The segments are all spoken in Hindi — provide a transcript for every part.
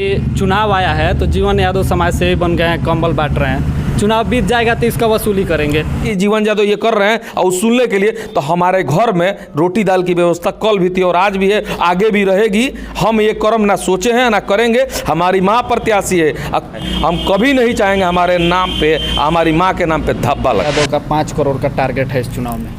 ये चुनाव आया है तो जीवन यादव समाज सेवी बन गए हैं, कंबल बांट रहे हैं। चुनाव बीत जाएगा तो इसका वसूली करेंगे। कि जीवन यादव ये कर रहे हैं और सुनने के लिए तो हमारे घर में रोटी दाल की व्यवस्था कल भी थी और आज भी है, आगे भी रहेगी। हम ये कर्म ना सोचे हैं ना करेंगे। हमारी माँ प्रत्याशी है, हम कभी नहीं चाहेंगे हमारे नाम पे, हमारी माँ के नाम पे धब्बा लगे। यादव का 5 करोड़ का टारगेट है इस चुनाव में।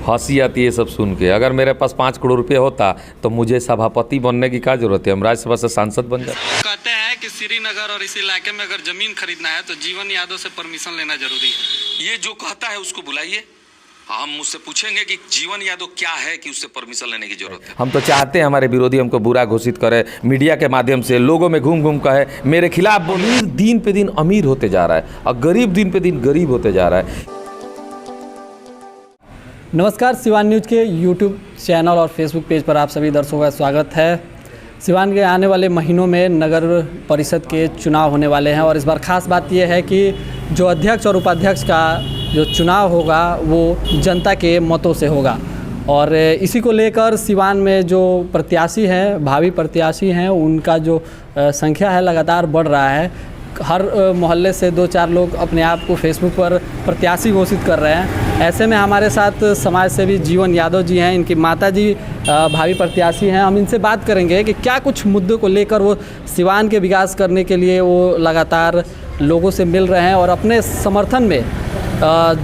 हंसी आती है सब सुन के। अगर मेरे पास 5 करोड़ रुपये होता तो मुझे सभापति बनने की क्या जरूरत है, हम राज्यसभा से सांसद बन जाते। कहते हैं कि श्रीनगर और इस इलाके में अगर जमीन खरीदना है तो जीवन यादव से परमिशन लेना जरूरी है। ये जो कहता है उसको बुलाइए, हम मुझसे पूछेंगे कि जीवन यादव क्या है कि उससे परमिशन लेने की जरूरत है। हम तो चाहते हैं हमारे विरोधी हमको बुरा घोषित करे, मीडिया के माध्यम से लोगों में घूम घूम कहे मेरे खिलाफ। अमीर दिन पे दिन अमीर होते जा रहा है और गरीब दिन पे दिन गरीब होते जा रहा है। नमस्कार, सिवान न्यूज़ के यूट्यूब चैनल और फेसबुक पेज पर आप सभी दर्शकों का स्वागत है। सिवान के आने वाले महीनों में नगर परिषद के चुनाव होने वाले हैं और इस बार ख़ास बात यह है कि जो अध्यक्ष और उपाध्यक्ष का जो चुनाव होगा वो जनता के मतों से होगा। और इसी को लेकर सिवान में जो प्रत्याशी हैं, भावी प्रत्याशी हैं, उनका जो संख्या है लगातार बढ़ रहा है। हर मोहल्ले से 2-4 लोग अपने आप को फेसबुक पर प्रत्याशी घोषित कर रहे हैं। ऐसे में हमारे साथ समाज सेवी जीवन यादव जी हैं, इनकी माता जी भावी प्रत्याशी हैं। हम इनसे बात करेंगे कि क्या कुछ मुद्दों को लेकर वो सिवान के विकास करने के लिए वो लगातार लोगों से मिल रहे हैं और अपने समर्थन में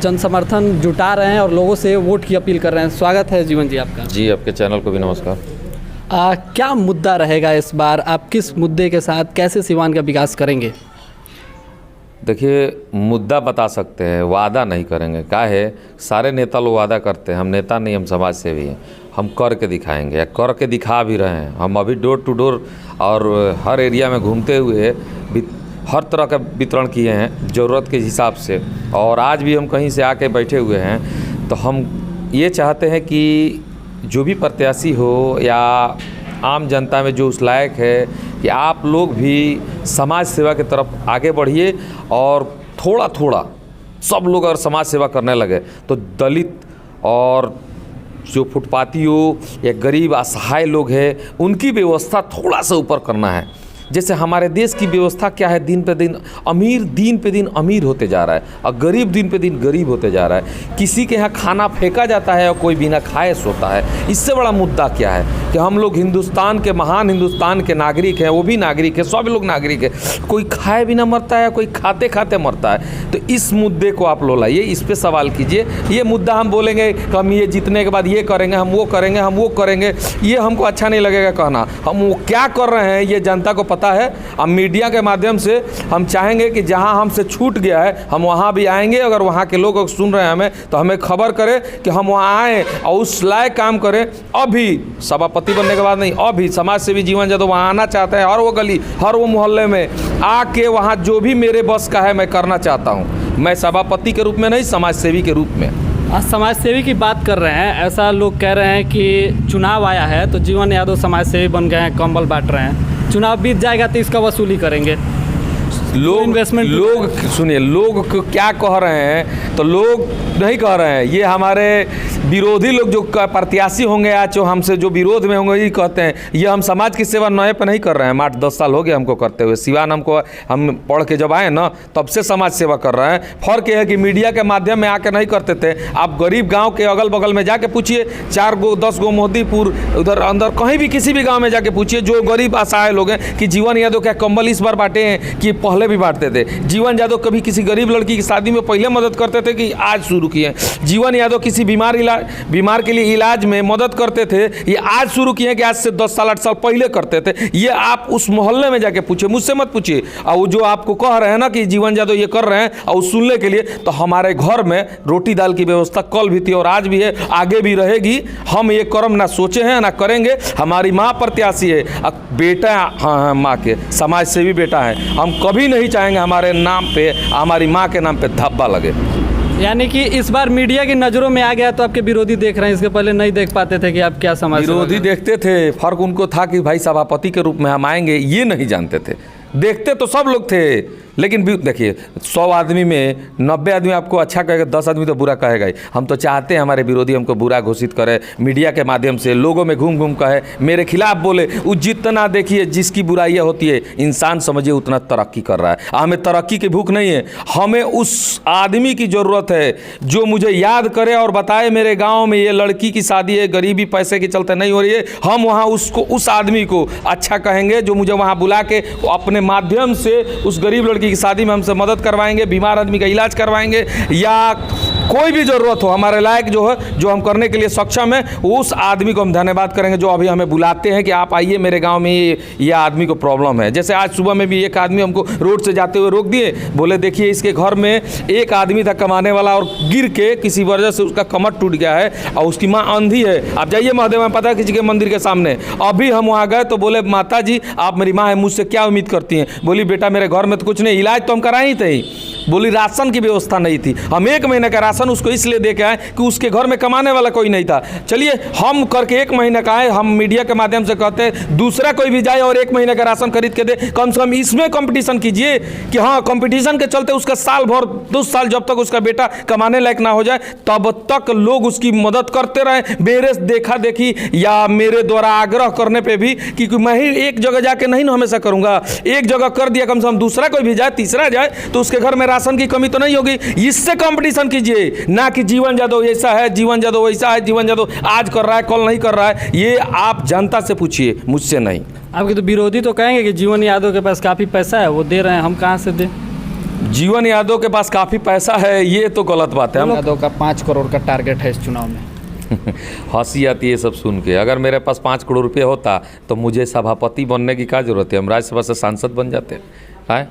जन समर्थन जुटा रहे हैं और लोगों से वोट की अपील कर रहे हैं। स्वागत है जीवन जी आपका। जी, आपके चैनल को भी नमस्कार। क्या मुद्दा रहेगा इस बार? आप किस मुद्दे के साथ कैसे सिवान का विकास करेंगे? देखिए, मुद्दा बता सकते हैं, वादा नहीं करेंगे। क्या है, सारे नेता लोग वादा करते हैं, हम नेता नहीं, हम समाज सेवी हैं। हम करके दिखाएंगे या करके दिखा भी रहे हैं। हम अभी डोर टू डोर और हर एरिया में घूमते हुए हर तरह का वितरण किए हैं ज़रूरत के हिसाब से। और आज भी हम कहीं से आके बैठे हुए हैं तो हम ये चाहते हैं कि जो भी प्रत्याशी हो या आम जनता में जो उस लायक है कि आप लोग भी समाज सेवा की तरफ आगे बढ़िए और थोड़ा थोड़ा सब लोग अगर समाज सेवा करने लगे तो दलित और जो फुटपाती हो या गरीब असहाय लोग हैं उनकी व्यवस्था थोड़ा सा ऊपर करना है। जैसे हमारे देश की व्यवस्था क्या है, दिन पे दिन अमीर होते जा रहा है और गरीब दिन पे दिन गरीब होते जा रहा है। किसी के यहाँ खाना फेंका जाता है और कोई बिना खाए सोता है। इससे बड़ा मुद्दा क्या है कि हम लोग हिंदुस्तान के महान हिंदुस्तान के नागरिक हैं, वो भी नागरिक है, सब लोग नागरिक है। कोई खाए बिना मरता है, कोई खाते खाते मरता है। तो इस मुद्दे को आप लोग लाइए, इस पर सवाल कीजिए। ये मुद्दा हम बोलेंगे कि हम ये जीतने के बाद ये करेंगे, हम वो करेंगे, हम वो करेंगे, ये हमको अच्छा नहीं लगेगा कहना। हम वो क्या कर रहे हैं ये जनता को पता है। अब मीडिया के माध्यम से हम चाहेंगे कि जहां हमसे छूट गया है हम वहां भी आएंगे। अगर वहां के लोग सुन रहे हैं हमें तो हमें खबर करें कि हम वहां आएँ और उस लायक काम करें। अभी सभापति बनने के बाद नहीं, अभी समाज सेवी जीवन यादव वहां आना चाहते हैं। हर वो गली, हर वो मोहल्ले में आके वहां जो भी मेरे बस का है मैं करना चाहता हूँ। मैं सभापति के रूप में नहीं, समाज सेवी के रूप में। आज समाज सेवी की बात कर रहे हैं। ऐसा लोग कह रहे हैं कि चुनाव आया है तो जीवन यादव समाज सेवी बन गए हैं, कंबल बांट रहे हैं। चुनाव बीत जाएगा तो इसका वसूली करेंगे। लोग सुनिए, लोग क्या कह रहे हैं तो लोग नहीं कह रहे हैं। ये हमारे विरोधी लोग जो प्रत्याशी होंगे या जो हमसे जो विरोध में होंगे ये कहते हैं। ये हम समाज की सेवा नए पे नहीं कर रहे हैं। 8-10 साल हो गए हमको करते हुए। सिवान हम पढ़ के जब आए ना तब से समाज सेवा कर रहे हैं। फर्क ये है कि मीडिया के माध्यम में आके नहीं करते थे। आप गरीब गाँव के अगल बगल में जाके पूछिए, 4 गो 10 गो मोदीपुर उधर अंदर कहीं भी किसी भी गाँव में जाके पूछिए जो गरीब असहाय लोग हैं कि जीवन यादव क्या कंबल इस बार बांटे हैं कि पहले भी बांटते थे। जीवन यादव कभी किसी गरीब लड़की की शादी में पहले मदद करते थे कि आज शुरू किए? जीवन यादव किसी बीमार के लिए इलाज में मदद करते थे, ये आज शुरू किए कि आज से 10 साल 8 साल पहले करते थे? ये आप उस मोहल्ले में जाके पूछिए, मुझसे मत पूछिए। और वो जो आपको कह रहे हैं ना कि जीवन यादव ये कर रहे हैं और सुनने के लिए तो हमारे घर में रोटी दाल की व्यवस्था कल भी थी और आज भी है, आगे भी रहेगी। हम ये कर्म ना सोचे हैं ना करेंगे। हमारी माँ प्रत्याशी है, बेटा हाँ माँ के समाज सेवी बेटा है। हम कभी नहीं चाहेंगे हमारे नाम पे, हमारी माँ के नाम पे धब्बा लगे। यानी कि इस बार मीडिया की नज़रों में आ गया तो आपके विरोधी देख रहे हैं। इसके पहले नहीं देख पाते थे कि आप क्या समझ। विरोधी देखते थे, फर्क उनको था कि भाई सभापति के रूप में हम आएंगे, ये नहीं जानते थे। देखते तो सब लोग थे लेकिन देखिए 100 आदमी में 90 आदमी आपको अच्छा कहेगा, 10 आदमी तो बुरा कहेगा ही। हम तो चाहते हैं हमारे विरोधी हमको बुरा घोषित करे, मीडिया के माध्यम से लोगों में घूम घूम कहे, मेरे खिलाफ बोले। वो जितना देखिए जिसकी बुराइयाँ होती है इंसान समझिए उतना तरक्की कर रहा है। हमें तरक्की की भूख नहीं है, हमें उस आदमी की ज़रूरत है जो मुझे याद करे और बताए मेरे गाँव में ये लड़की की शादी है, गरीबी पैसे के चलते नहीं हो रही है। हम वहाँ उसको, उस आदमी को अच्छा कहेंगे जो मुझे वहाँ बुला के अपने माध्यम से उस गरीब लड़की की शादी में हमसे मदद करवाएंगे, बीमार आदमी का इलाज करवाएंगे, या कोई भी ज़रूरत हो हमारे लायक जो है, जो हम करने के लिए सक्षम है, उस आदमी को हम धन्यवाद करेंगे जो अभी हमें बुलाते हैं कि आप आइए मेरे गांव में, ये आदमी को प्रॉब्लम है। जैसे आज सुबह में भी एक आदमी हमको रोड से जाते हुए रोक दिए, बोले देखिए इसके घर में एक आदमी था कमाने वाला और गिर के किसी वजह से उसका कमर टूट गया है और उसकी माँ अंधी है। आप जाइए महादेव में, पता है किसी के मंदिर के सामने। अभी हम वहाँ गए तो बोले माता जी आप मेरी माँ है, मुझसे क्या उम्मीद करती हैं? बोली बेटा मेरे घर में तो कुछ नहीं, इलाज तो हम कराए ही थे। बोली राशन की व्यवस्था नहीं थी, हम 1 महीने का राशन उसको इसलिए दे के आए कि उसके घर में कमाने वाला कोई नहीं था। चलिए हम करके 1 महीने का आए, हम मीडिया के माध्यम से कहते हैं दूसरा कोई भी जाए और 1 महीने का राशन खरीद के दे। कम से कम इसमें कंपटीशन कीजिए कि हाँ, कंपटीशन के चलते उसका साल भर 2 साल जब तक उसका बेटा कमाने लायक ना हो जाए तब तक लोग उसकी मदद करते रहें। मेरे देखा देखी या मेरे द्वारा आग्रह करने पर भी, क्योंकि मैं ही एक जगह जाके नहीं ना हमेशा करूँगा, एक जगह कर दिया, कम से कम दूसरा कोई भी जाए, तीसरा जाए तो उसके घर में राशन की कमी तो नहीं होगी। इससे कंपटीशन कीजिए, ना कि जीवन यादव ऐसा है, जीवन यादव वैसा है, जीवन यादव आज कर रहा है कल नहीं कर रहा है। ये आप जनता से पूछिए, मुझसे नहीं। आपके तो विरोधी तो कहेंगे कि जीवन यादव के पास काफ़ी पैसा है, वो दे रहे हैं, हम कहाँ से दें? जीवन यादव के पास काफ़ी पैसा है ये तो गलत बात है। यादव का 5 करोड़ का टारगेट है इस चुनाव में। हंसी आती है सब सुन के। अगर मेरे पास 5 करोड़ रुपये होता तो मुझे सभापति बनने की क्या जरूरत है? हम राज्यसभा से सांसद बन जाते हैं।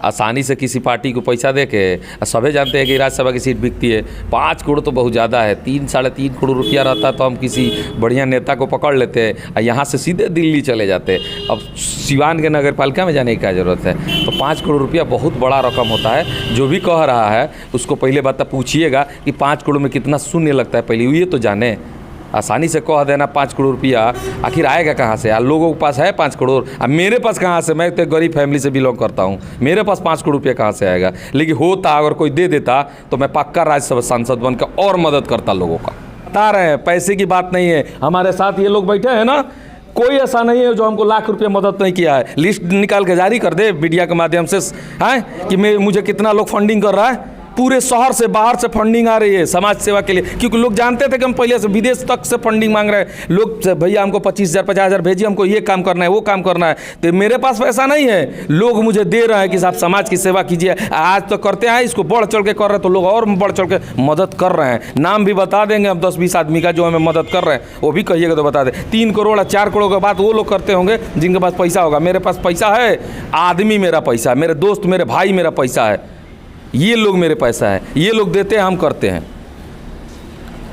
आसानी से किसी पार्टी को पैसा दे के, सभी जानते हैं कि राज्यसभा की सीट बिकती है। 5 करोड़ तो बहुत ज़्यादा है। 3-3.5 करोड़ रुपया रहता तो हम किसी बढ़िया नेता को पकड़ लेते और यहाँ से सीधे दिल्ली चले जाते। अब सिवान के नगर पालिका में जाने की क्या ज़रूरत है? तो 5 करोड़ रुपया बहुत बड़ा रकम होता है। जो भी कह रहा है उसको पहले बात पूछिएगा कि 5 करोड़ में कितना शून्य लगता है, पहले ये तो जाने। आसानी से कह देना 5 करोड़ रुपया, आखिर आएगा कहाँ से? लोगों के पास है 5 करोड़, अब मेरे पास कहाँ से? मैं तो गरीब फैमिली से बिलोंग करता हूँ, मेरे पास 5 करोड़ रुपया कहाँ से आएगा? लेकिन होता, अगर कोई दे देता तो मैं पक्का राज्यसभा सांसद बनकर और मदद करता लोगों का। बता रहे हैं पैसे की बात नहीं है। हमारे साथ ये लोग बैठे हैं ना, कोई ऐसा नहीं है जो हमको लाख रुपये मदद नहीं किया है। लिस्ट निकाल के जारी कर दे मीडिया के माध्यम से हैं कि मुझे कितना लोग फंडिंग कर रहा है। पूरे शहर से बाहर से फंडिंग आ रही है समाज सेवा के लिए, क्योंकि लोग जानते थे कि हम पहले से विदेश तक से फंडिंग मांग रहे हैं। लोग भैया हमको 25,000 50,000 भेजिए, हमको ये काम करना है वो काम करना है। तो मेरे पास पैसा नहीं है, लोग मुझे दे रहे हैं कि साहब समाज की सेवा कीजिए। आज तो करते हैं, इसको बढ़ चढ़ के कर रहे हैं तो लोग और बढ़ चढ़ के मदद कर रहे हैं। नाम भी बता देंगे हम 10-20 आदमी का जो हमें मदद कर रहे हैं, वो भी कहिएगा तो बता दें। 3 करोड़ या 4 करोड़ के बाद वो लोग करते होंगे जिनके पास पैसा होगा। मेरे पास पैसा है, आदमी मेरा पैसा है, मेरे दोस्त मेरे भाई मेरा पैसा है, ये लोग मेरे पैसा है, ये लोग देते हैं, हम करते हैं।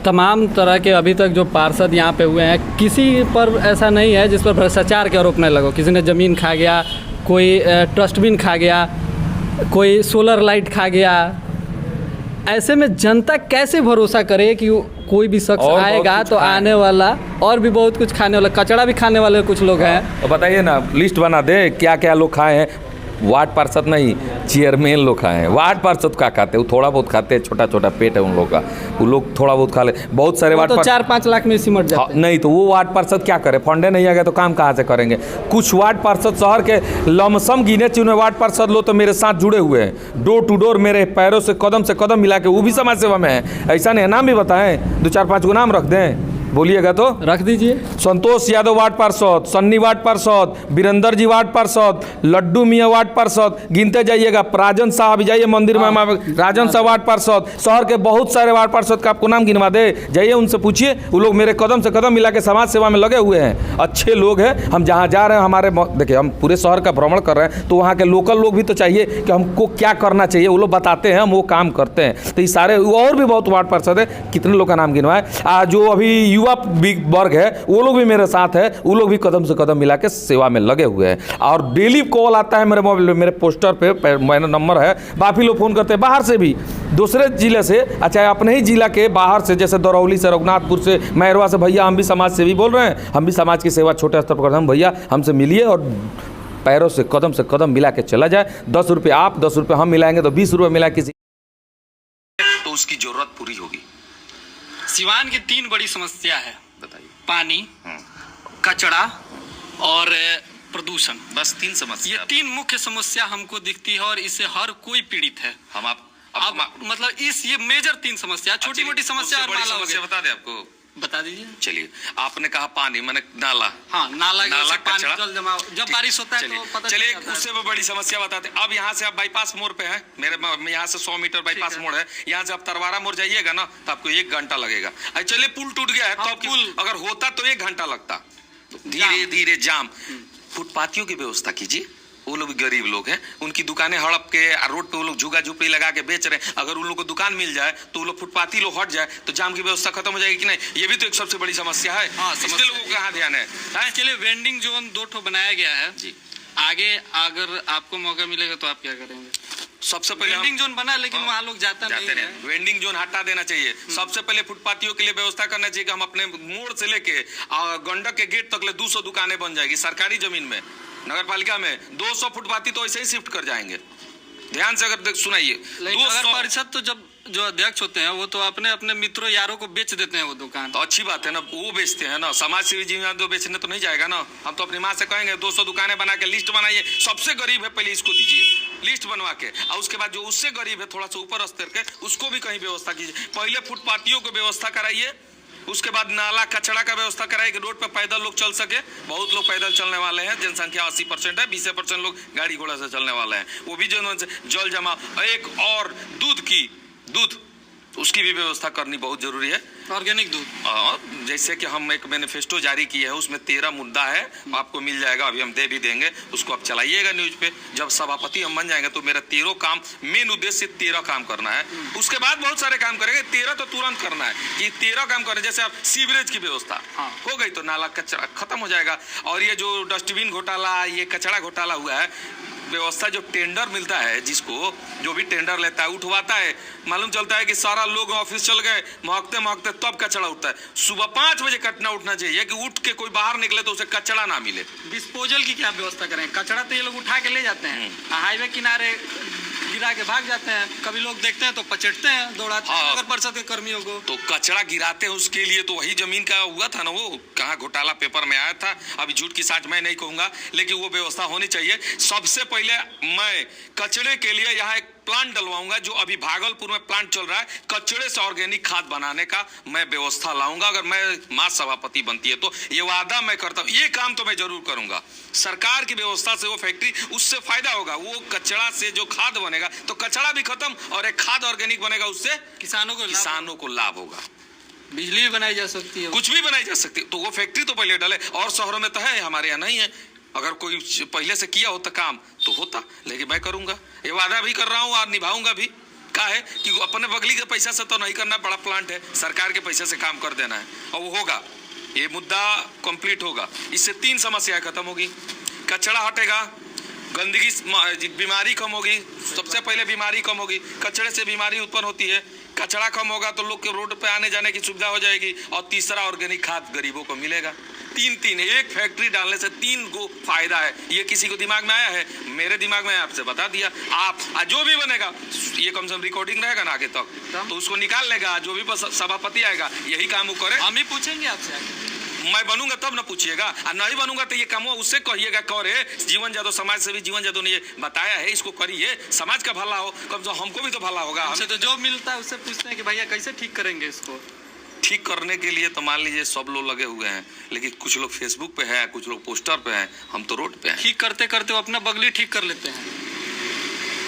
तमाम तरह के अभी तक जो पार्षद यहाँ पे हुए हैं, किसी पर ऐसा नहीं है जिस पर भ्रष्टाचार के आरोप नहीं लगो। किसी ने ज़मीन खा गया, कोई ट्रस्टबिन खा गया, कोई सोलर लाइट खा गया। ऐसे में जनता कैसे भरोसा करे कि कोई भी शख्स आएगा तो आने वाला और भी बहुत कुछ खाने वाला, कचड़ा भी खाने वाले कुछ लोग हैं। तो बताइए ना, लिस्ट बना दे क्या क्या लोग खाए हैं। वार्ड पार्षद नहीं, चेयरमैन लोग खाए हैं। वार्ड पार्षद क्या खाते हैं? वो थोड़ा बहुत खाते हैं, छोटा छोटा पेट है उन लोग का, वो लोग थोड़ा बहुत खा ले। बहुत सारे वार्ड 4-5 लाख में सिमट जाते हैं। नहीं तो वो वार्ड पार्षद क्या करे? फंडे नहीं आ गए तो काम कहाँ से करेंगे? कुछ वार्ड पार्षद शहर के लमसम गिने चुने वार्ड पार्षद लोग तो मेरे साथ जुड़े हुए हैं, डोर टू डोर मेरे पैरों से कदम मिला के, वो भी समाज सेवा में है। ऐसा नहीं, नाम भी बताएं, 2-4-5 को नाम रख दें, बोलिएगा तो रख दीजिए। संतोष यादव वार्ड पार्षद, सन्नी वार्ड पार्षद, वीरेंद्र जी वार्ड पार्षद, लड्डू मियाँ वार्ड पार्षद, गिनते जाइएगा। राजन साहब जाइए मंदिर में, राजन साहब वार्ड पार्षद। शहर के बहुत सारे वार्ड पार्षद का आपको नाम गिनवा दे, जाइए उनसे पूछिए। वो लोग मेरे कदम से कदम मिला के समाज सेवा में लगे हुए हैं, अच्छे लोग हैं। हम जहाँ जा रहे हैं, हमारे देखिए हम पूरे शहर का भ्रमण कर रहे हैं तो वहाँ के लोकल लोग भी तो चाहिए कि हमको क्या करना चाहिए, वो लोग बताते हैं, हम वो काम करते हैं। तो ये सारे और भी बहुत वार्ड पार्षद है, कितने लोग का नाम गिनवाए। जो अभी युवा वर्ग है वो लोग भी मेरे साथ है, वो लोग भी कदम से कदम मिला के सेवा में लगे हुए हैं। और डेली कॉल आता है मेरे मोबाइल में, मेरे पोस्टर पे मेरा नंबर है। काफ़ी लोग फ़ोन करते हैं बाहर से भी, दूसरे जिले से, अच्छा अपने ही जिला के बाहर से, जैसे दरौली से, रघुनाथपुर से, मैरवा से। भैया हम भी समाज सेवी बोल रहे हैं, हम भी समाज की सेवा छोटे स्तर पर करते हैं, भैया हमसे मिलिए और पैरों से कदम मिला के चला जाए। 10 रुपये आप 10 रुपये हम मिलाएंगे तो 20 रुपये मिला किसी, तो उसकी जरूरत पूरी होगी। सिवान की 3 बड़ी समस्या है, बताइए। पानी, कचरा और प्रदूषण। बस 3 समस्या। ये 3 मुख्य समस्या हमको दिखती है और इससे हर कोई पीड़ित है। हम आप मतलब ये मेजर 3 समस्या, छोटी मोटी समस्या और नाला समस्या बता दें आपको, बता दीजिए। चलिए, आपने कहा पानी मैंने नाला, हाँ नाला नाला पानी कचरा, जल जमाव जब बारिश होता है तो पता चलिए चल जाता है। उससे भी बड़ी समस्या बताते हैं। अब यहाँ से आप बाईपास मोड़ पे हैं, मेरे यहाँ से 100 मीटर बाईपास मोड़ है, यहाँ से आप तरवारा मोड़ जाइएगा ना तो आपको 1 घंटा लगेगा। चलिए पुल टूट गया है तो पुल अगर होता तो 1 घंटा लगता। धीरे धीरे जाम। फुटपाथियों की व्यवस्था कीजिए, वो लोग भी गरीब लोग हैं, उनकी दुकानें हड़प के रोड पे वो लोग झुगा झुपड़ी लगा के बेच रहे हैं। अगर उन लोग को दुकान मिल जाए तो वो लोग फुटपाथी लोग हट जाए तो जाम की व्यवस्था खत्म हो जाएगी कि नहीं? ये भी तो एक सबसे बड़ी समस्या है। इसके लोगों को कहाँ ध्यान है? इसके लिए वेंडिंग जोन 2 ठो बनाया गया है जी। आगे अगर आपको मौका मिलेगा तो आप क्या करेंगे? सबसे पहले वेंडिंग जोन बना लेकिन वहाँ लोग जाते नहीं है। वेंडिंग जोन हटा देना चाहिए। सबसे पहले फुटपाथियों के लिए व्यवस्था करना चाहिए कि हम अपने मोड़ से लेके गंडक के गेट तक ले 200 दुकानें बन जाएगी सरकारी जमीन में। नगर पालिका में 200 फुटपाथी तो ऐसे ही शिफ्ट कर जाएंगे। ध्यान से अगर सुनाइए, नगर परिषद तो जब जो अध्यक्ष होते हैं वो तो अपने अपने मित्रों यारों को बेच देते हैं वो दुकान। तो अच्छी बात है ना, वो बेचते हैं ना, समाज सेवी जीवन तो बेचने तो नहीं जाएगा ना। हम तो अपनी माँ से कहेंगे 200 दुकानें बना के लिस्ट बनाइए, सबसे गरीब है पहले इसको दीजिए लिस्ट बनवा के, और उसके बाद जो उससे गरीब है थोड़ा सा ऊपर स्तर के उसको भी कहीं व्यवस्था कीजिए। पहले फुटपाथियों को व्यवस्था कराइए, उसके बाद नाला कचरा का व्यवस्था कराइए कि रोड पर पैदल लोग चल सके। बहुत लोग पैदल चलने वाले हैं, जनसंख्या 80% है, 20% लोग गाड़ी घोड़ा से चलने वाले हैं। वो भी जो जल जमाव, एक और दूध उसकी भी व्यवस्था करनी बहुत जरूरी है। ऑर्गेनिक दूध, जैसे कि हम एक मैनिफेस्टो जारी किए है, उसमें 13 मुद्दा है, आपको मिल जाएगा, अभी हम दे भी देंगे, उसको आप चलाइएगा न्यूज पे। जब सभापति हम बन जाएंगे तो मेरा 13 काम, मेन उद्देश्य 13 काम करना है। उसके बाद बहुत सारे काम करेंगे, 13 तो तुरंत करना है कि 13 काम करें। जैसे आप सीवरेज की व्यवस्था हो गई तो नाला कचरा खत्म हो जाएगा। और ये जो डस्टबिन घोटाला, ये कचरा घोटाला हुआ है, व्यवस्था जो टेंडर मिलता है, जिसको जो भी टेंडर लेता है उठवाता है, मालूम चलता है कि सारा लोग ऑफिस चल गए, महकते महकते तब कचरा उठता है। सुबह 5 बजे कटना उठना चाहिए कि उठ के कोई बाहर निकले तो उसे कचरा ना मिले। डिस्पोजल की क्या व्यवस्था करें? कचरा तो ये लोग उठा के ले जाते हैं, हाईवे किनारे गिरा के भाग जाते हैं, कभी लोग देखते हैं तो पचटते हैं, दौड़ाते हैं नगर परिषद के कर्मियों को। तो कचरा गिराते हैं, उसके लिए तो वही जमीन का हुआ था ना, वो कहाँ घोटाला पेपर में आया था। अभी झूठ की साठ मैं नहीं कहूंगा, लेकिन वो व्यवस्था होनी चाहिए। सबसे पहले मैं कचरे के लिए यहाँ एक प्लांट डलवाऊंगा, जो अभी भागलपुर में प्लांट चल रहा है, कचरे से ऑर्गेनिक खाद बनाने का मैं व्यवस्था लाऊंगा। अगर मैं मां सभापति बनती है तो ये वादा मैं करता हूँ, ये काम तो मैं जरूर करूंगा। सरकार की व्यवस्था से वो फैक्ट्री, उससे फायदा होगा, वो कचरा से जो खाद बनेगा तो कचरा भी खत्म और एक खाद ऑर्गेनिक बनेगा, उससे किसानों को लाभ होगा। बिजली भी बनाई जा सकती है, कुछ भी बनाई जा सकती है। तो वो फैक्ट्री तो पहले डले, और शहरों में तो है, हमारे यहाँ नहीं है। अगर कोई पहले से किया होता काम तो होता, लेकिन मैं करूंगा, ये वादा भी कर रहा हूँ और निभाऊंगा भी। क्या है कि अपने बगली के पैसा से तो नहीं करना, बड़ा प्लांट है, सरकार के पैसे से काम कर देना है, और वो होगा। ये मुद्दा कंप्लीट होगा, इससे 3 समस्याएं खत्म होगी। कचरा हटेगा, गंदगी, बीमारी कम होगी। सबसे पहले बीमारी कम होगी, कचरे से बीमारी उत्पन्न होती है। कचरा कम होगा तो लोग के रोड पे आने जाने की सुविधा हो जाएगी। और तीसरा, ऑर्गेनिक खाद गरीबों को मिलेगा। 3 एक फैक्ट्री डालने से 3 गो फायदा है। ये किसी को दिमाग में आया है? मेरे दिमाग में आपसे बता दिया। आप जो भी बनेगा, ये कम से कम रिकॉर्डिंग रहेगा ना आगे तक, तो उसको निकाल लेगा। जो भी सभापति आएगा यही काम वो करे। हम ही पूछेंगे आपसे आगे। मैं बनूंगा तब ना पूछिएगा, और नहीं बनूंगा तो ये काम उससे कहिएगा करे। जीवन जादव, समाज सेवी जीवन जादव ने ये बताया है, इसको करिए, समाज का भला हो, कम से कम हमको भी तो भला होगा। हमसे तो जो मिलता है उससे पूछते हैं कि भैया कैसे ठीक करेंगे इसको। ठीक करने के लिए तो मान लीजिए सब लोग लगे हुए हैं, लेकिन कुछ लोग फेसबुक पे है, कुछ लोग पोस्टर पे हैं, हम तो रोड पे हैं। ठीक करते करते वो अपना बगली ठीक कर लेते हैं।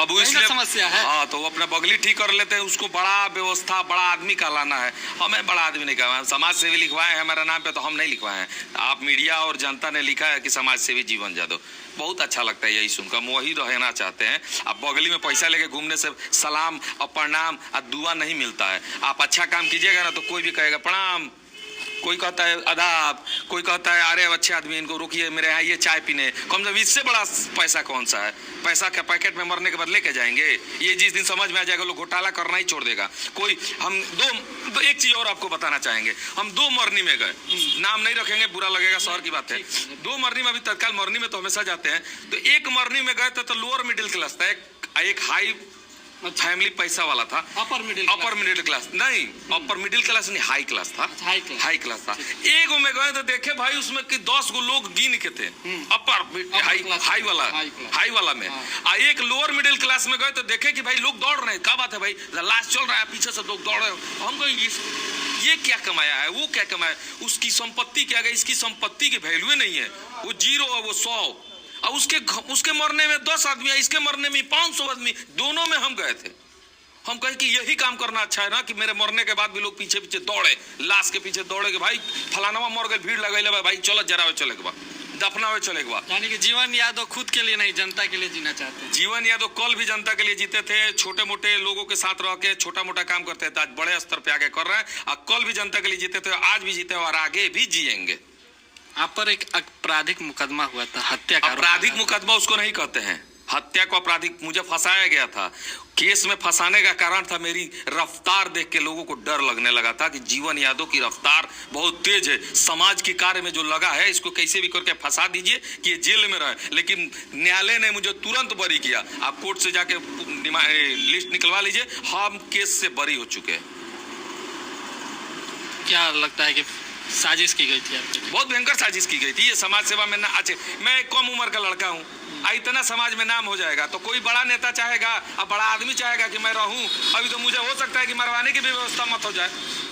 अब इसलिए समस्या है। हाँ, तो वो अपना बगली ठीक कर लेते हैं, उसको बड़ा व्यवस्था, बड़ा आदमी कहलाना है। हमें बड़ा आदमी नहीं कहना, समाज सेवी लिखवाए हैं हमारा नाम पे, तो हम नहीं लिखवाए हैं। आप मीडिया और जनता ने लिखा है कि समाज सेवी जीवन जादव। बहुत अच्छा लगता है यही सुनकर, हम वही रहना चाहते हैं। अब बगली में पैसा लेके घूमने से सलाम और प्रणाम और दुआ नहीं मिलता है। आप अच्छा काम कीजिएगा ना तो कोई भी कहेगा प्रणाम, कोई कहता है आदाब, कोई कहता है अरे अच्छे आदमी इनको रोकिए मेरे यहाँ ये चाय पीने। कम से कम इससे बड़ा पैसा कौन सा है? पैसा के पैकेट में मरने के बाद लेके जाएंगे। ये जिस दिन समझ में आ जाएगा लोग घोटाला करना ही छोड़ देगा। कोई हम दो एक चीज और आपको बताना चाहेंगे, हम 2 मरनी में गए, नाम नहीं रखेंगे बुरा लगेगा, शहर की बात है। 2 मरनी में, अभी तत्काल मरनी में तो हमेशा जाते हैं, तो एक मरनी में गए थे तो लोअर मिडिल क्लास था, एक हाई फैमिली पैसा वाला था, अपर मिडिल क्लास नहीं, अपर मिडिल क्लास नहीं, हाई क्लास था, हाई क्लास था। एक में गए तो देखे भाई उसमें कि 10 गो लोग गिन के थे, अपर हाई वाला में। एक लोअर मिडिल क्लास में गए तो देखे कि भाई लोग दौड़ रहे हैं। क्या बात है भाई, लाश चल रहा है, पीछे से लोग दौड़ रहे हैं। हम कहें ये क्या कमाया है, वो क्या कमाया, उसकी संपत्ति क्या गई, इसकी संपत्ति की वैल्यू नहीं है, वो 0 है, वो 100। और उसके मरने में 10 आदमी, इसके मरने में 500 आदमी, दोनों में हम गए थे। हम कहे कि यही काम करना अच्छा है ना, कि मेरे मरने के बाद भी लोग पीछे पीछे दौड़े, लाश के पीछे दौड़े कि भाई फलाना मर गए, भीड़ लगे भाई चलो जरावे चले के बाद, दफनावे चले के बाद। यानी कि जीवन यादव खुद के लिए नहीं, जनता के लिए जीना चाहते हैं। जीवन यादव कल भी जनता के लिए जीते थे, छोटे मोटे लोगों के साथ रह के छोटा मोटा काम करते थे, आज बड़े स्तर पे आगे कर रहे हैं। और कल भी जनता के लिए जीते थे, आज भी जीते और आगे भी जिएंगे। आप पर एक आपराधिक मुकदमा हुआ था, हत्या का। आपराधिक मुकदमा उसको नहीं कहते हैं, हत्या को आपराधिक, मुझे फंसाया गया था। केस में फंसाने का कारण था मेरी रफ्तार देख के लोगों को डर लगने लगा था कि जीवन यादव की रफ्तार बहुत तेज है, समाज के कार्य में जो लगा है इसको कैसे भी करके फंसा दीजिए कि ये जेल में रहे। लेकिन न्यायालय ने मुझे तुरंत बरी किया। आप कोर्ट से जाके लिस्ट निकलवा लीजिए, हम केस से बरी हो चुके हैं। क्या लगता है कि साजिश की गई थी आपकी? बहुत भयंकर साजिश की गई थी। ये समाज सेवा में ना, अच्छा मैं कम उम्र का लड़का हूँ, इतना समाज में नाम हो जाएगा तो कोई बड़ा नेता चाहेगा और बड़ा आदमी चाहेगा कि मैं रहूं। अभी तो मुझे हो सकता है कि मरवाने की भी व्यवस्था मत हो जाए।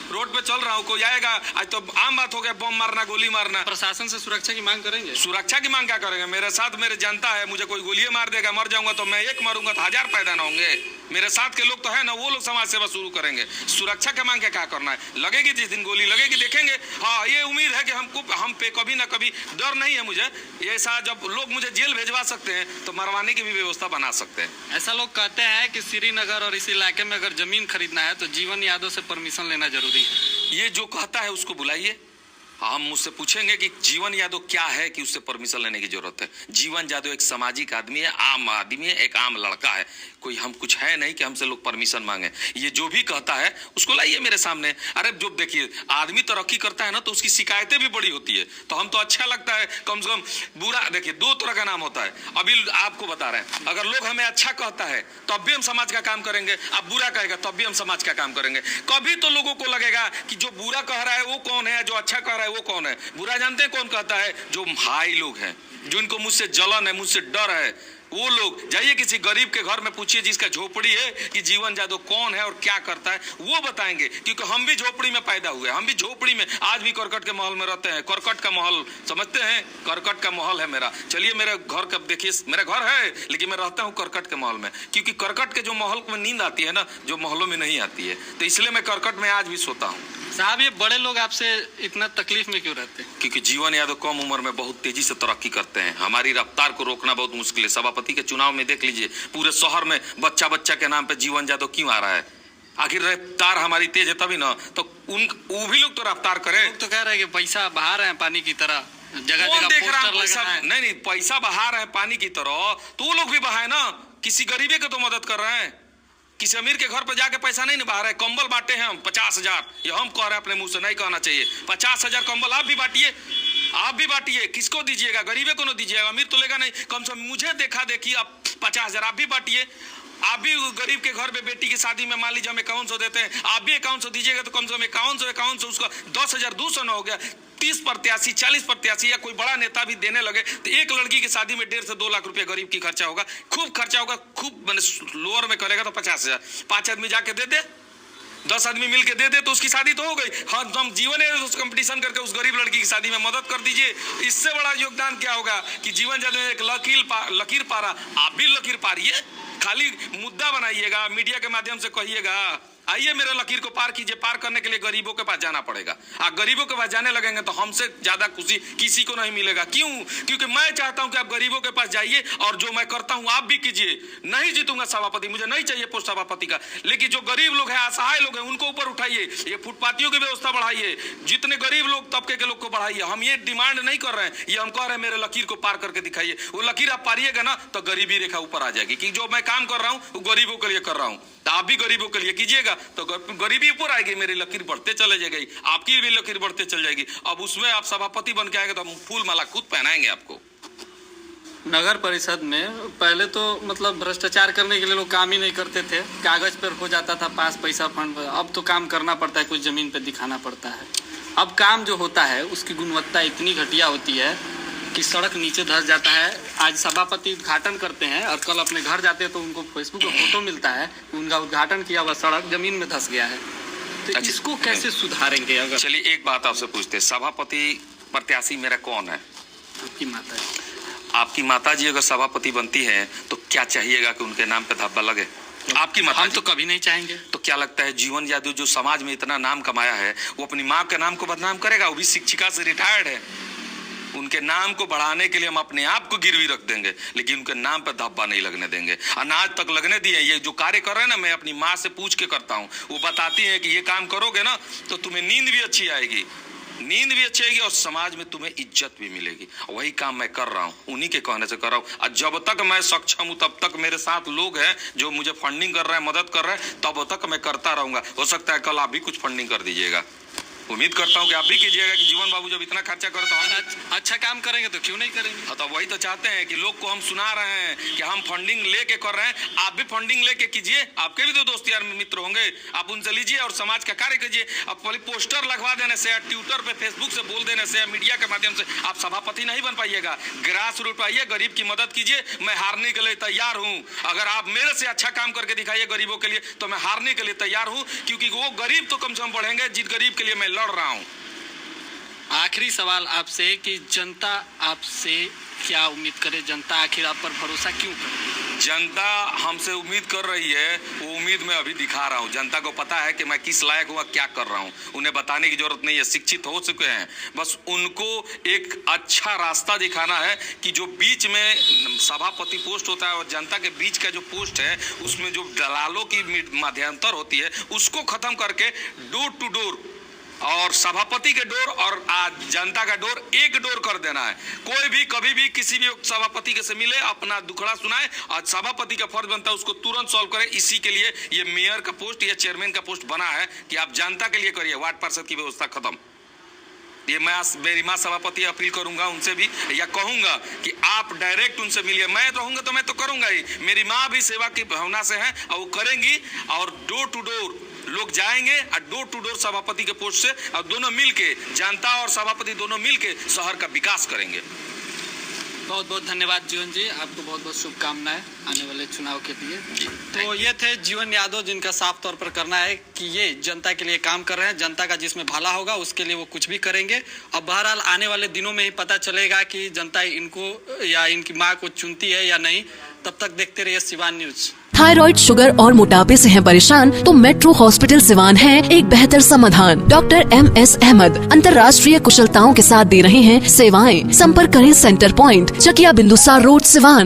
रोड पे चल रहा हूँ, कोई आएगा, आज तो आम बात हो गया बम मारना, गोली मारना। प्रशासन से सुरक्षा की मांग करेंगे? सुरक्षा की मांग क्या करेंगे? मेरे साथ मेरे जनता है, मुझे कोई गोली मार देगा, मर जाऊंगा तो मैं एक मरूंगा तो 1000 पैदा ना होंगे। मेरे साथ के लोग तो है ना, वो लोग समाज सेवा शुरू करेंगे। सुरक्षा के मांग के क्या करना है? लगेगी जिस दिन गोली लगेगी देखेंगे। हाँ, ये उम्मीद है कि हम पे कभी ना कभी डर नहीं है मुझे। ऐसा जब लोग मुझे जेल भेजवा सकते हैं तो मरवाने की भी व्यवस्था बना सकते हैं। ऐसा लोग कहते हैं कि श्रीनगर और इस इलाके में अगर जमीन खरीदना है तो जीवन यादव से परमिशन लेना जरूरी है। ये जो कहता है उसको बुलाइए, हम मुझसे पूछेंगे कि जीवन यादव क्या है कि उससे परमिशन लेने की जरूरत है। जीवन यादव एक सामाजिक आदमी है, आम आदमी है, एक आम लड़का है, कोई हम कुछ है नहीं कि हमसे लोग परमिशन मांगे। ये जो भी कहता है उसको लाइए मेरे सामने। अरे जो देखिए, आदमी तरक्की करता है ना तो उसकी शिकायतें भी बड़ी होती है, तो हम तो अच्छा लगता है कम से कम। बुरा देखिए, 2 तरह का नाम होता है, अभी आपको बता रहे हैं। अगर लोग हमें अच्छा कहता है तब भी हम समाज का काम करेंगे, अब बुरा कहेगा तब भी हम समाज का काम करेंगे। कभी तो लोगों को लगेगा कि जो बुरा कह रहा है वो कौन है, जो अच्छा कह रहा है वो कौन है। बुरा जानते हैं कौन कहता है? जो हाई लोग हैं, जो इनको मुझसे जलन है, मुझसे डर है, वो लोग। जाइए किसी गरीब के घर में पूछिए जिसका झोपड़ी है कि जीवन यादव कौन है और क्या करता है, वो बताएंगे। क्योंकि हम भी झोपड़ी में पैदा हुए, हम भी झोपड़ी में आज भी करकट के माहौल में रहते हैं। करकट का माहौल समझते हैं? करकट का माहौल है मेरा। चलिए मेरे घर का देखिए, मेरा घर है लेकिन मैं रहता हूँ करकट के माहौल में, क्योंकि करकट के जो माहौल में नींद आती है ना, जो माहौलों में नहीं आती है, तो इसलिए मैं करकट में आज भी सोता हूँ। साहब, ये बड़े लोग आपसे इतना तकलीफ में क्यों रहते हैं? क्योंकि जीवन यादव कम उम्र में बहुत तेजी से तरक्की करते हैं। हमारी रफ्तार को रोकना बहुत मुश्किल है। सभापति के चुनाव में देख लीजिए, पूरे शहर में बच्चा के नाम पे जीवन यादव क्यों आ रहा है? आखिर रफ्तार हमारी तेज है तभी ना, तो वो भी लोग तो रफ्तार करें। लोग तो कह रहे हैं कि पैसा बहा रहे हैं पानी की तरह, जगह जगह पोस्टर लगा रहे हैं। नहीं, पैसा बहा रहे हैं पानी की तरह, तो वो लोग भी बहाए ना। किसी गरीबे को तो मदद कर रहे हैं, किसी अमीर के घर पर जाके पैसा नहीं बहा रहे। कंबल बांटे हैं हम 50,000, ये हम कह रहे हैं, अपने मुंह से नहीं कहना चाहिए। 50,000 कंबल आप भी बांटिए, आप भी बांटिए। किसको दीजिएगा? गरीबे को ना दीजिएगा, अमीर तो लेगा नहीं। कम से कम मुझे देखा देखी आप 50,000 आप भी बांटिए। आप भी गरीब के घर में बेटी की शादी में मान लीजिए हम 5100 देते हैं, आप भी 5100 दीजिएगा तो कम से कम 5100 उसका 10,200 न हो गया। 30 प्रत्याशी, 40 प्रत्याशी या कोई बड़ा नेता भी देने लगे तो एक लड़की की शादी में 1.5 से 2 लाख रुपया गरीब की खर्चा होगा। खूब खर्चा होगा, खूब मैंने लोअर में करेगा तो 50,000। 5 आदमी जाके दे दे, 10 आदमी मिलके दे दे तो उसकी शादी तो हो गई। हाँ, हम जीवन है उस कंपटीशन करके उस गरीब लड़की की शादी में मदद कर दीजिए। इससे बड़ा योगदान क्या होगा कि जीवन यादव एक लकीर पारा। आप भी लकीर पारिए, खाली मुद्दा बनाइएगा, मीडिया के माध्यम से कहिएगा आइए मेरे लकीर को पार कीजिए। पार करने के लिए गरीबों के पास जाना पड़ेगा। आप गरीबों के पास जाने लगेंगे तो हमसे ज्यादा खुशी किसी को नहीं मिलेगा। क्यों? क्योंकि मैं चाहता हूं कि आप गरीबों के पास जाइए और जो मैं करता हूं आप भी कीजिए। नहीं जीतूंगा सभापति, मुझे नहीं चाहिए पोस्ट सभापति का, लेकिन जो गरीब लोग हैं, असहाय लोग हैं, उनको ऊपर उठाइए। ये फुटपाथियों की व्यवस्था बढ़ाइए, जितने गरीब लोग तबके के लोग को बढ़ाइए। हम ये डिमांड नहीं कर रहे हैं, ये हम कह रहे हैं मेरे लकीर को पार करके दिखाइए। वो लकीर आप पारिएगा ना तो गरीबी रेखा ऊपर आ जाएगी कि जो मैं काम कर रहा हूं वो गरीबों के लिए कर रहा हूं। तो आप भी गरीबों के लिए कीजिएगा तो गरीबी ऊपर आएगी, मेरी लकीर बढ़ते चले जाएगी, आपकी भी लकीर बढ़ते चल जाएगी। अब उसमें आप सभापति बन के आएंगे तो हम फूल माला खुद पहनाएंगे आपको। नगर परिषद में पहले तो मतलब भ्रष्टाचार करने के लिए लोग काम ही नहीं करते थे, कागज पर हो जाता था पास पैसा फंड। अब तो काम करना पड़ता है, कुछ जमीन पर दिखाना पड़ता है। अब काम जो होता है उसकी गुणवत्ता इतनी घटिया होती है कि सड़क नीचे धंस जाता है। आज सभापति उद्घाटन करते हैं और कल अपने घर जाते हैं तो उनको फेसबुक पर फोटो मिलता है कि उनका उद्घाटन किया हुआ सड़क जमीन में धंस गया है। तो इसको कैसे सुधारेंगे? अगर चलिए एक बात आपसे पूछते हैं, सभापति प्रत्याशी मेरा कौन है? आपकी माता है। आपकी माता जी अगर सभापति बनती है तो क्या चाहिएगा कि उनके नाम पे धब्बा लगे? आपकी माता हम तो कभी नहीं चाहेंगे। तो क्या लगता है जीवन यादव जो समाज में इतना नाम कमाया है वो अपनी माँ के नाम को बदनाम करेगा? वो भी शिक्षिका से रिटायर्ड है। उनके नाम को बढ़ाने के लिए हम अपने आप को गिरवी रख देंगे, लेकिन उनके नाम पर धब्बा नहीं लगने देंगे। अनाज तक लगने दिए। ये जो कार्य कर रहे हैं ना, मैं अपनी माँ से पूछ के करता हूँ। वो बताती है कि ये काम करोगे ना तो तुम्हें नींद भी अच्छी आएगी, नींद भी अच्छी आएगी और समाज में तुम्हें इज्जत भी मिलेगी। वही काम मैं कर रहा हूँ, उन्हीं के कहने से कर रहा हूँ। और जब तक मैं सक्षम हूँ तब तक मेरे साथ लोग हैं जो मुझे फंडिंग कर रहे हैं, मदद कर रहे हैं, तब तक मैं करता रहूंगा। हो सकता है कल आप भी कुछ फंडिंग कर दीजिएगा। उम्मीद करता हूं कि आप भी कीजिएगा कि जीवन बाबू जब इतना खर्चा करे तो हम अच्छा काम करेंगे तो क्यों नहीं करेंगे? तो वही तो चाहते हैं कि लोग को हम सुना रहे हैं कि हम फंडिंग लेके कर रहे हैं। आप भी फंडिंग लेके कीजिए, आपके भी तो दोस्त यार मित्र होंगे, आप उनसे लीजिए और समाज का कार्य कीजिए। अब पोस्टर लगवा देने से या ट्विटर पे फेसबुक से बोल देने से या मीडिया के माध्यम से आप सभापति नहीं बन पाइएगा। ग्रास रूट आइए, गरीब की मदद कीजिए। मैं हारने के लिए तैयार हूँ। अगर आप मेरे से अच्छा काम करके दिखाइए गरीबों के लिए तो मैं हारने के लिए तैयार हूँ, क्योंकि वो गरीब तो कम से कम बढ़ेंगे जिस गरीब के लिए मैं लड़ रहा हूँ। आखिरी सवाल आपसे कि जनता आपसे क्या उम्मीद करे? जनता आखिर आप पर भरोसा क्यों करे? जनता हमसे उम्मीद कर रही है, वो उम्मीद मैं अभी दिखा रहा हूँ। जनता को पता है कि मैं किस लायक हुआ, क्या कर रहा हूँ। उन्हें बताने की जरूरत नहीं है, शिक्षित हो चुके हैं। बस उनको एक अच्छा रास्ता दिखाना है कि जो बीच में सभापति पोस्ट होता है और जनता के बीच का जो पोस्ट है उसमें जो दलालों की मध्यांतर होती है उसको खत्म करके डोर टू डोर और सभापति के डोर और जनता का डोर एक डोर कर देना है। कोई भी कभी भी किसी भी सभापति के से मिले, अपना दुखड़ा सुनाए और सभापति का फर्ज बनता है उसको तुरंत सॉल्व करे। इसी के लिए ये मेयर का पोस्ट या चेयरमैन का पोस्ट बना है कि आप जनता के लिए करिए। वार्ड पार्षद की व्यवस्था खत्म। ये मैं मेरी माँ सभापति अपील करूंगा उनसे भी, या कहूंगा कि आप डायरेक्ट उनसे मिलिए। मैं रहूंगा तो मैं तो करूंगा ही, मेरी माँ भी सेवा की भावना से है और वो करेंगी। और डोर टू डोर लोग जाएंगे और डोर टू डोर सभापति के पोस्ट से, और दोनों मिलके, जनता और सभापति दोनों मिलके शहर का विकास करेंगे। बहुत बहुत धन्यवाद जीवन जी, आपको बहुत बहुत शुभकामनाएं आने वाले चुनाव के लिए। तो ये थे जीवन यादव, जिनका साफ तौर पर करना है कि ये जनता के लिए काम कर रहे हैं। जनता का जिसमें भला होगा उसके लिए वो कुछ भी करेंगे। अब बहरहाल आने वाले दिनों में ही पता चलेगा कि जनता इनको या इनकी माँ को चुनती है या नहीं। तब तक देखते रहिए सिवान न्यूज। थायराइड, शुगर और मोटापे से हैं परेशान तो मेट्रो हॉस्पिटल सिवान है एक बेहतर समाधान। डॉक्टर MS अहमद अंतर्राष्ट्रीय कुशलताओं के साथ दे रहे हैं सेवाएं। संपर्क करें centre point, Chakiya Bindusar road, Siwan.